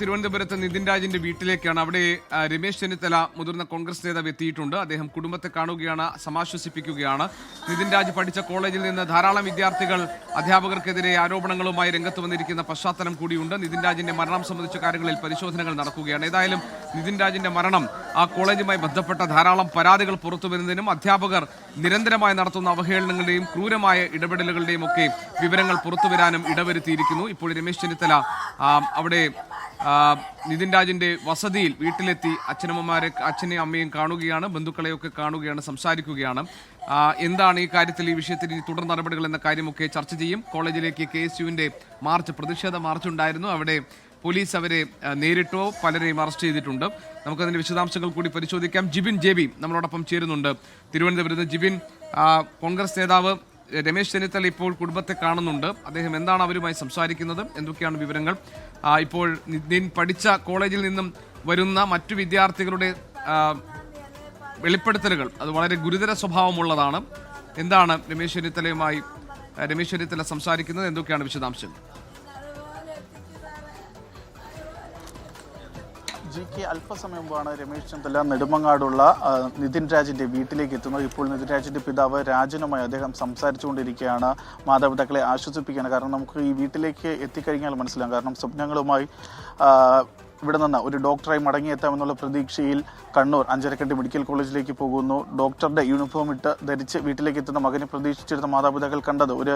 തിരുവനന്തപുരത്ത് നിതിൻ രാജിന്റെ വീട്ടിലേക്കാണ്. അവിടെ രമേശ് ചെന്നിത്തല മുതിർന്ന കോൺഗ്രസ് നേതാവ് എത്തിയിട്ടുണ്ട്. അദ്ദേഹം കുടുംബത്തെ കാണുകയാണ്, സമാശ്വസിപ്പിക്കുകയാണ്. നിതിൻ രാജ് പഠിച്ച കോളേജിൽ നിന്ന് ധാരാളം വിദ്യാർത്ഥികൾ അധ്യാപകർക്കെതിരെ ആരോപണങ്ങളുമായി രംഗത്ത് വന്നിരിക്കുന്ന പശ്ചാത്തലം കൂടിയുണ്ട്. നിതിൻ രാജിന്റെ മരണം സംബന്ധിച്ച കാര്യങ്ങളിൽ പരിശോധനകൾ നടക്കുകയാണ്. ഏതായാലും നിതിൻ രാജിന്റെ മരണം ആ കോളേജുമായി ബന്ധപ്പെട്ട ധാരാളം പരാതികൾ പുറത്തുവരുന്നതിനും അധ്യാപകർ നിരന്തരമായി നടത്തുന്ന അവഹേളനങ്ങളുടെയും ക്രൂരമായ ഇടപെടലുകളുടെയും ഒക്കെ വിവരങ്ങൾ പുറത്തുവരാനും ഇടവരുത്തിയിരിക്കുന്നു. ഇപ്പോൾ രമേശ് ചെന്നിത്തല അവിടെ നിതിൻ രാജിന്റെ വസതിയിൽ വീട്ടിലെത്തി അച്ഛനെയും അമ്മയും കാണുകയാണ്, ബന്ധുക്കളെയൊക്കെ കാണുകയാണ്, സംസാരിക്കുകയാണ്. എന്താണ് ഈ കാര്യത്തിൽ, ഈ വിഷയത്തിൽ ഇനി തുടർ നടപടികൾ എന്ന കാര്യമൊക്കെ ചർച്ച ചെയ്യും. കോളേജിലേക്ക് KSUവിന്റെ പ്രതിഷേധ മാർച്ച് ഉണ്ടായിരുന്നു. അവിടെ പോലീസ് അവരെ നേരിട്ടോ പലരെയും അറസ്റ്റ് ചെയ്തിട്ടുണ്ട്. നമുക്കതിന്റെ വിശദാംശങ്ങൾ കൂടി പരിശോധിക്കാം. ജിബിൻ JB നമ്മളോടൊപ്പം ചേരുന്നുണ്ട് തിരുവനന്തപുരത്ത്. ജിബിൻ, കോൺഗ്രസ് നേതാവ് രമേശ് ചെന്നിത്തല ഇപ്പോൾ കുടുംബത്തെ കാണുന്നുണ്ട്. അദ്ദേഹം എന്താണ് അവരുമായി സംസാരിക്കുന്നത്, എന്തൊക്കെയാണ് വിവരങ്ങൾ? ഇപ്പോൾ നിതിൻ പഠിച്ച കോളേജിൽ നിന്നും വരുന്ന മറ്റു വിദ്യാർത്ഥികളുടെ വെളിപ്പെടുത്തലുകൾ അത് വളരെ ഗുരുതര സ്വഭാവമുള്ളതാണ്. എന്താണ് രമേശ് ചെന്നിത്തല സംസാരിക്കുന്നത്, എന്തൊക്കെയാണ് വിശദാംശങ്ങൾ? അല്പസമയം മുമ്പാണ് രമേശ് ചെന്നിത്തല നെടുമങ്ങാടുള്ള നിതിൻ രാജിന്റെ വീട്ടിലേക്ക് എത്തുന്നത്. ഇപ്പോൾ നിതിൻ രാജിന്റെ പിതാവ് രാജനുമായി അദ്ദേഹം സംസാരിച്ചുകൊണ്ടിരിക്കുകയാണ്, മാതാപിതാക്കളെ ആശ്വസിപ്പിക്കുകയാണ്. കാരണം നമുക്ക് ഈ വീട്ടിലേക്ക് എത്തിക്കഴിഞ്ഞാൽ മനസ്സിലാകും. കാരണം സ്വപ്നങ്ങളുമായി ഇവിടെ നിന്ന് ഒരു ഡോക്ടറായി മടങ്ങിയെത്താമെന്നുള്ള പ്രതീക്ഷയിൽ കണ്ണൂർ അഞ്ചരക്കണ്ടി മെഡിക്കൽ കോളേജിലേക്ക് പോകുന്നു. ഡോക്ടറുടെ യൂണിഫോം ധരിച്ച് വീട്ടിലേക്ക് എത്തുന്ന മകനെ പ്രതീക്ഷിച്ചിരുന്ന മാതാപിതാക്കൾ കണ്ടത് ഒരു